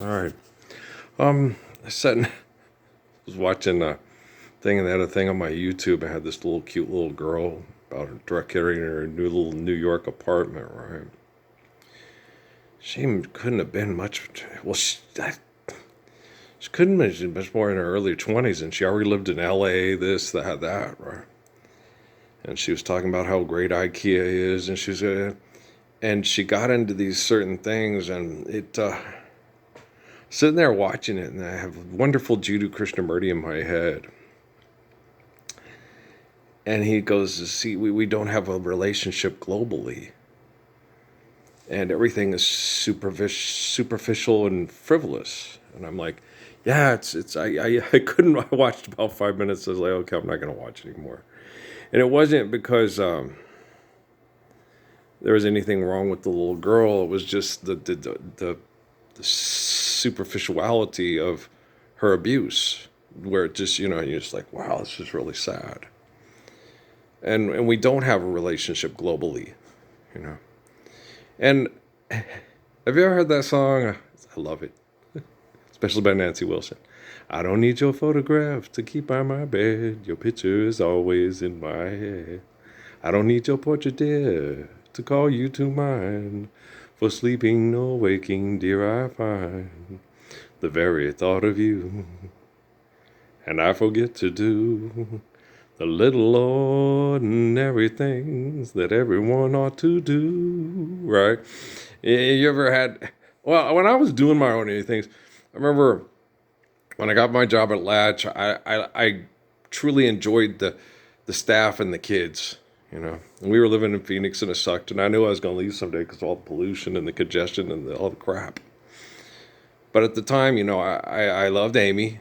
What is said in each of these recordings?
All right. I was watching a thing, and they had a thing on my YouTube. I had this little cute little girl about her decorating her new little New York apartment. Right. She couldn't have been much. Well, she couldn't have been much more in her early 20s, and she already lived in L.A. This, that, that. Right. And she was talking about how great IKEA is, and and she got into these certain things, and it. Sitting there watching it, and I have wonderful Jiddu Krishnamurti in my head. And he goes, see, we don't have a relationship globally. And everything is superficial and frivolous. And I'm like, yeah, I couldn't, I watched about 5 minutes. I was like, okay, I'm not going to watch anymore. And it wasn't because there was anything wrong with the little girl. It was just the superficiality of her abuse, where it just, you're just like, wow, this is really sad. And we don't have a relationship globally, you know. And have you ever heard that song? I love it, especially by Nancy Wilson. I don't need your photograph to keep by my bed. Your picture is always in my head. I don't need your portrait, dear, to call you to mind. For sleeping or waking, dear, I find the very thought of you. And I forget to do the little ordinary things that everyone ought to do, right? You ever had, well, when I was doing my ordinary things, I remember when I got my job at Latch, I truly enjoyed the staff and the kids. And we were living in Phoenix, and it sucked. And I knew I was going to leave someday because of all the pollution and the congestion and all the crap. But at the time, I loved Amy.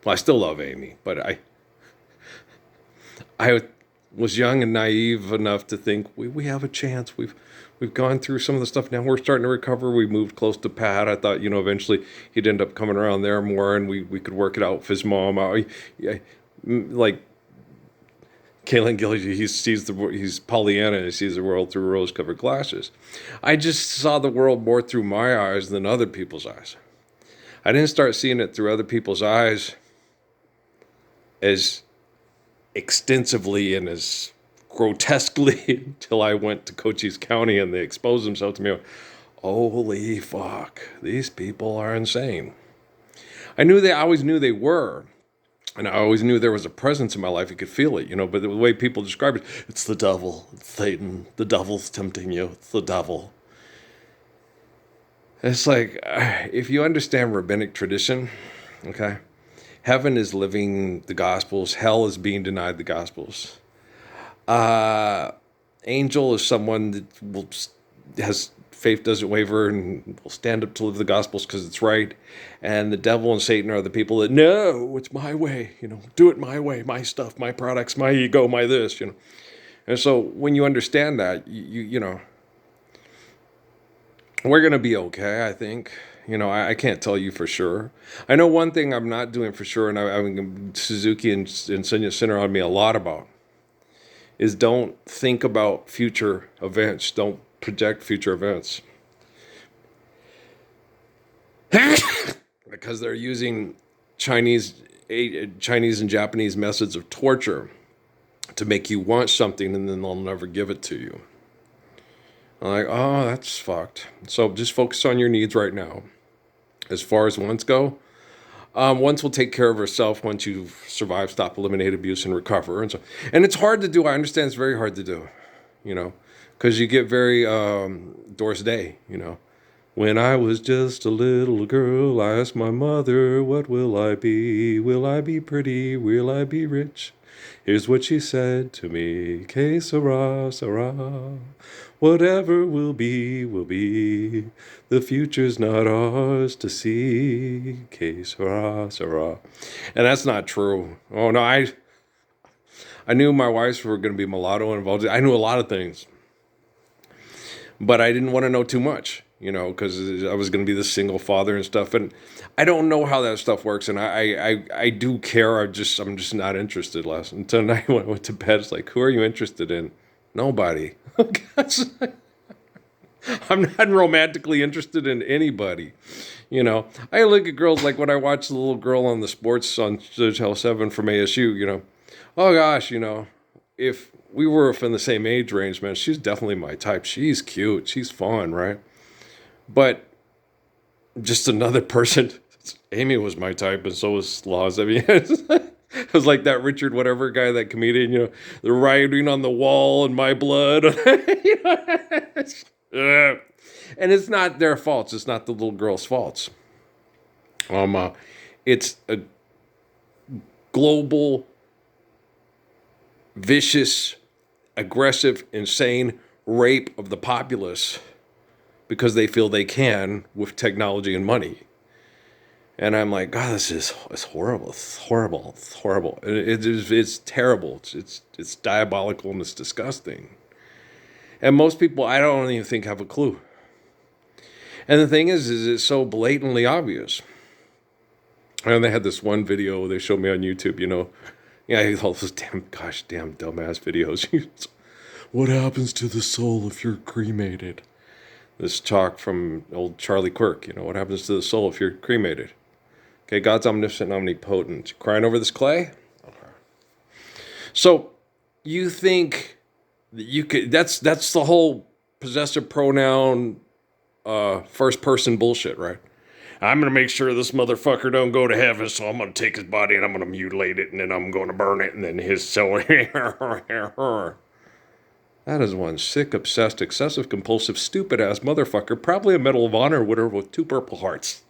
Well, I still love Amy, but I was young and naive enough to think we have a chance. We've gone through some of the stuff. Now we're starting to recover. We moved close to Pat. I thought, eventually he'd end up coming around there more, and we could work it out with his mom. Like Kaylin Gillies, he's Pollyanna. He sees the world through rose-covered glasses. I just saw the world more through my eyes than other people's eyes. I didn't start seeing it through other people's eyes as extensively and as grotesquely until I went to Cochise County and they exposed themselves to me. Holy fuck, these people are insane. I always knew they were. And I always knew there was a presence in my life. You could feel it, but the way people describe it, it's the devil, it's Satan, the devil's tempting you, it's the devil. It's like, if you understand rabbinic tradition, okay, heaven is living the Gospels, hell is being denied the Gospels. Angel is someone that has faith doesn't waver and will stand up to live the Gospels because it's right. And the devil and Satan are the people that, no, it's my way, do it my way, my stuff, my products, my ego, my this, And so when you understand that, we're going to be okay, I think. I can't tell you for sure. I know one thing I'm not doing for sure, and Suzuki and Sonia Sinner on me a lot about, is don't think about future events. Don't project future events. Because they're using Chinese and Japanese methods of torture to make you want something, and then they'll never give it to you. I'm like, oh, that's fucked. So just focus on your needs right now. As far as wants go, once will take care of herself once you survive, stop, eliminate abuse, and recover. And it's hard to do. I understand it's very hard to do, because you get very Doris Day, When I was just a little girl, I asked my mother, what will I be? Will I be pretty? Will I be rich? Here's what she said to me, que sera, sera. Whatever will be, will be. The future's not ours to see, que sera, sera. And that's not true. Oh, no, I knew my wives were going to be mulatto and involved. I knew a lot of things. But I didn't want to know too much, because I was going to be the single father and stuff. And I don't know how that stuff works. And I do care. I'm just not interested last. And tonight when I went to bed, it's like, who are you interested in? Nobody. I'm not romantically interested in anybody. You know, I look at girls like when I watch the little girl on the sports on Channel 7 from ASU, oh gosh, if we were in the same age range, man, she's definitely my type. She's cute. She's fun, right? But just another person. Amy was my type, and so was Laws. I mean, it was like that Richard whatever guy, that comedian. The writing on the wall in my blood. And it's not their faults. It's not the little girl's faults. It's a global, vicious, aggressive, insane rape of the populace because they feel they can with technology and money. And I'm like, God, it's horrible. It's horrible. It's horrible. It's terrible. It's diabolical and it's disgusting. And most people, I don't even think, have a clue. And the thing is it's so blatantly obvious. And they had this one video they showed me on YouTube, yeah, all those damn dumbass videos. What happens to the soul if you're cremated? This talk from old Charlie Kirk, what happens to the soul if you're cremated? Okay, God's omniscient, omnipotent. Crying over this clay? Okay. So you think that you could, that's the whole possessive pronoun, first person bullshit, right? I'm going to make sure this motherfucker don't go to heaven, so I'm going to take his body and I'm going to mutilate it, and then I'm going to burn it, and then his soul. That is one sick, obsessed, excessive, compulsive, stupid-ass motherfucker, probably a Medal of Honor winner with 2 Purple Hearts.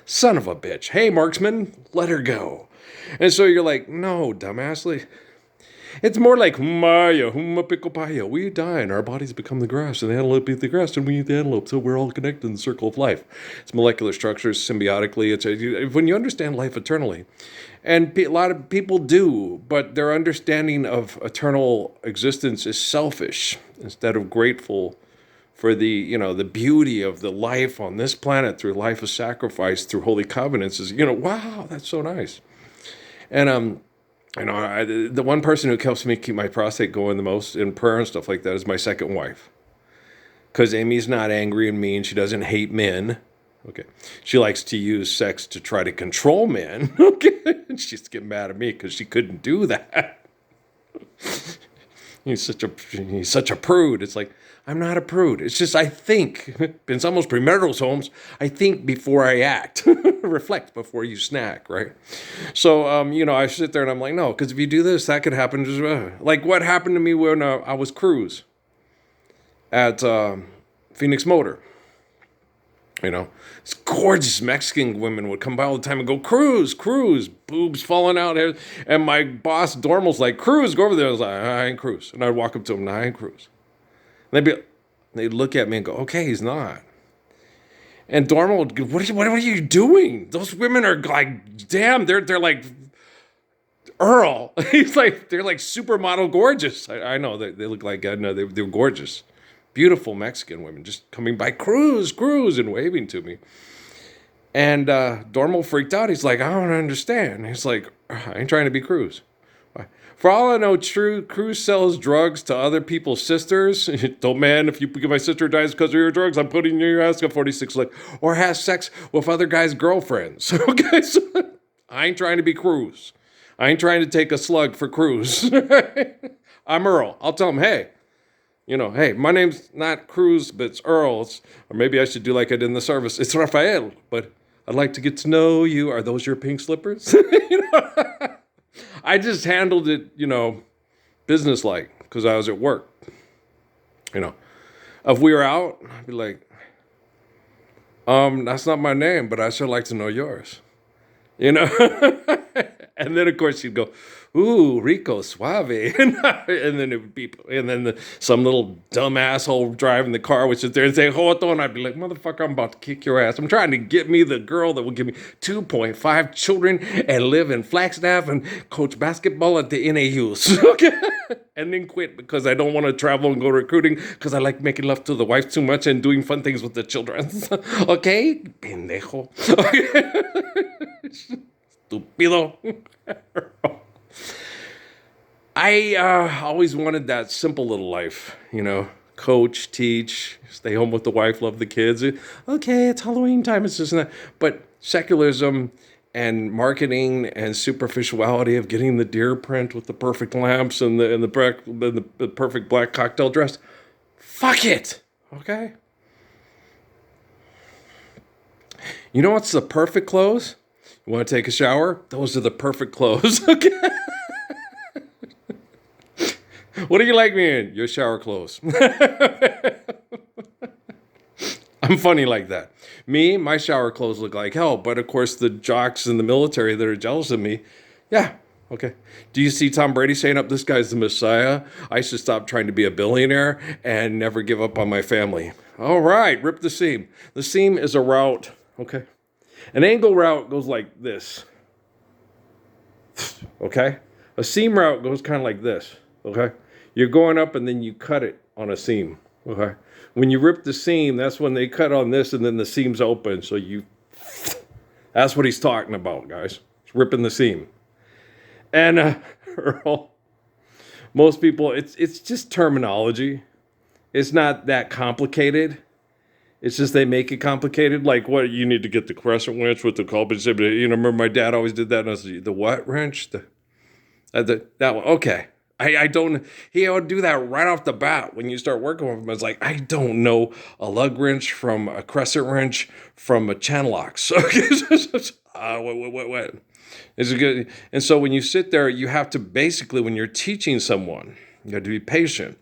Son of a bitch. Hey, marksman, let her go. And so you're like, no, dumbass. It's more like, Humaya, Huma Picopaya. We die and our bodies become the grass, and the antelope eat the grass, and we eat the antelope, so we're all connected in the circle of life. It's molecular structures, symbiotically. When you understand life eternally, and a lot of people do, but their understanding of eternal existence is selfish instead of grateful for the beauty of the life on this planet through life of sacrifice, through holy covenants is, wow, that's so nice. And, the one person who helps me keep my prostate going the most in prayer and stuff like that is my second wife. Because Amy's not angry and mean. She doesn't hate men. Okay. She likes to use sex to try to control men. Okay. She's getting mad at me because she couldn't do that. He's such a prude. It's like, I'm not a prude. It's just I think. In some of those premarital homes, I think before I act. Reflect before you snack, right? So, I sit there and I'm like, no, because if you do this, that could happen. Like what happened to me when I was cruise at Phoenix Motor. These gorgeous Mexican women would come by all the time and go, cruise, boobs falling out. And my boss, Dormal's like, cruise, go over there. I was like, I ain't cruise. And I'd walk up to him, no, I ain't cruise. And they'd look at me and go, okay, he's not. And Dormal would go, what are you doing? Those women are like, damn, they're like Earl. He's like, they're like supermodel gorgeous. I know, they look like, no, they're gorgeous. Beautiful Mexican women just coming by, cruise, and waving to me. And Dormal freaked out. He's like, I don't understand. He's like, I ain't trying to be Cruz. For all I know, Cruz sells drugs to other people's sisters. Don't, man, if my sister dies because of your drugs, I'm putting your ass on 46, or has sex with other guys' girlfriends. Okay, so I ain't trying to be Cruz. I ain't trying to take a slug for Cruz. I'm Earl. I'll tell him, hey, hey, my name's not Cruz, but it's Earl. Or maybe I should do like I did in the service. It's Rafael, but I'd like to get to know you. Are those your pink slippers? I just handled it, business-like, because I was at work. If we were out, I'd be like, that's not my name, but I sure like to know yours. And then, of course, she'd go, ooh, rico, suave. And then it would be, and then some little dumb asshole driving the car would sit there and say, Joto, and I'd be like, motherfucker, I'm about to kick your ass. I'm trying to get me the girl that will give me 2.5 children and live in Flagstaff and coach basketball at the NAUs. Okay? And then quit because I don't want to travel and go recruiting because I like making love to the wife too much and doing fun things with the children. Okay? Pendejo. Okay? Estúpido. I always wanted that simple little life, coach, teach, stay home with the wife, love the kids. Okay, it's Halloween time. It's just not. But secularism and marketing and superficiality of getting the deer print with the perfect lamps and the perfect black cocktail dress. Fuck it. Okay. You know what's the perfect clothes? You want to take a shower? Those are the perfect clothes. Okay. What do you like me in? Your shower clothes. I'm funny like that. Me, my shower clothes look like hell, but of course the jocks in the military that are jealous of me, yeah, okay. Do you see Tom Brady saying up, this guy's the Messiah? I should stop trying to be a billionaire and never give up on my family. All right, rip the seam. The seam is a route, okay? An angle route goes like this, okay? A seam route goes kind of like this, okay? You're going up and then you cut it on a seam, okay? When you rip the seam, that's when they cut on this and then the seam's open. So that's what he's talking about, guys. It's ripping the seam. And Earl, most people, it's just terminology. It's not that complicated. It's just they make it complicated. Like, what, you need to get the crescent wrench with the culprit. You know, remember my dad always did that. And I was like, the what wrench? That one. Okay. I don't, he would do that right off the bat when you start working with him. It's like, I don't know a lug wrench from a crescent wrench from a channel lock. So, what? Is it good? And so when you sit there, you have to basically, when you're teaching someone, you have to be patient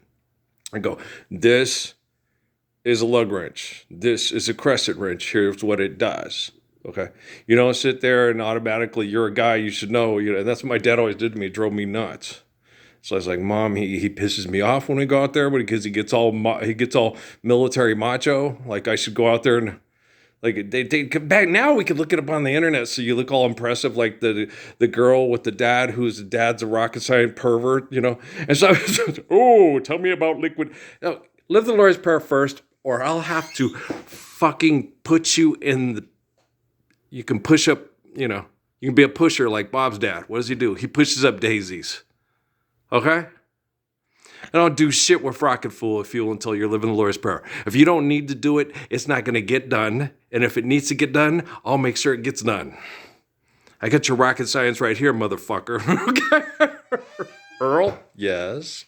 and go, this is a lug wrench. This is a crescent wrench. Here's what it does. Okay. You don't sit there and automatically, you're a guy, you should know, that's what my dad always did to me. It drove me nuts. So I was like, Mom, he pisses me off when we go out there because he gets all military macho. Like I should go out there and like they back now we could look it up on the internet so you look all impressive like the girl with the dad whose dad's a rocket science pervert, And so I was like, oh, tell me about liquid. Now, live the Lord's Prayer first, or I'll have to fucking put you in the. You can push up, you can be a pusher like Bob's dad. What does he do? He pushes up daisies. Okay? I don't do shit with rocket fuel until you're living the Lord's Prayer. If you don't need to do it, it's not going to get done. And if it needs to get done, I'll make sure it gets done. I got your rocket science right here, motherfucker. Okay? Earl? Yes.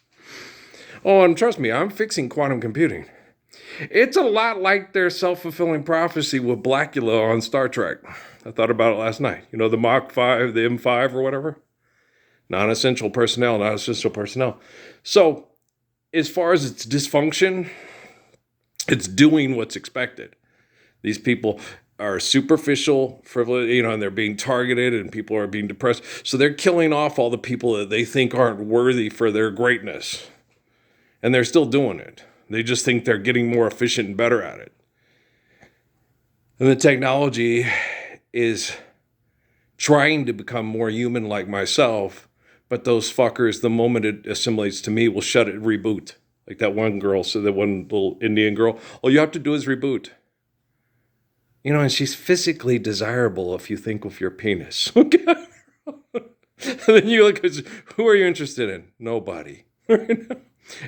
Oh, and trust me, I'm fixing quantum computing. It's a lot like their self-fulfilling prophecy with Blackula on Star Trek. I thought about it last night. The Mach 5, the M5 or whatever. Non-essential personnel. So, as far as its dysfunction, it's doing what's expected. These people are superficial, frivolous, and they're being targeted and people are being depressed. So they're killing off all the people that they think aren't worthy for their greatness. And they're still doing it. They just think they're getting more efficient and better at it. And the technology is trying to become more human like myself. But those fuckers, the moment it assimilates to me, will shut it, reboot. Like that one girl, so that one little Indian girl, all you have to do is reboot. And she's physically desirable if you think of your penis. Okay? And then you look, who are you interested in? Nobody.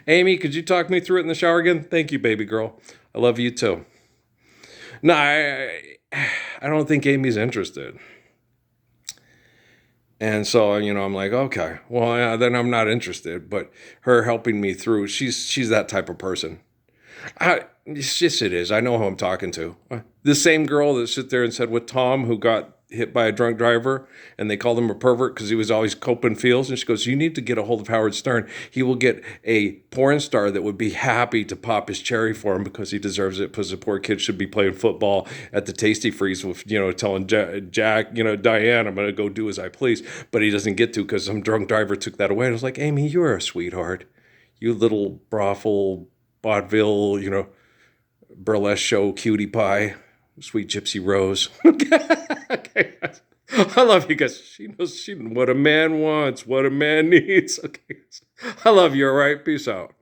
Amy, could you talk me through it in the shower again? Thank you, baby girl. I love you too. No, I don't think Amy's interested. And so, I'm like, okay, well, yeah, then I'm not interested. But her helping me through, she's that type of person. Yes, it is. I know who I'm talking to. The same girl that sit there and said with Tom, who got hit by a drunk driver, and they called him a pervert because he was always coping feels. And she goes, you need to get a hold of Howard Stern. He will get a porn star that would be happy to pop his cherry for him because he deserves it, because the poor kid should be playing football at the Tasty Freeze with, telling Jack, Diane, I'm going to go do as I please. But he doesn't get to because some drunk driver took that away. And I was like, Amy, you're a sweetheart. You little brothel, vaudeville, burlesque show cutie pie. Sweet Gypsy Rose. Okay. I love you guys. She knows what a man wants, what a man needs. Okay. I love you, all right? Peace out.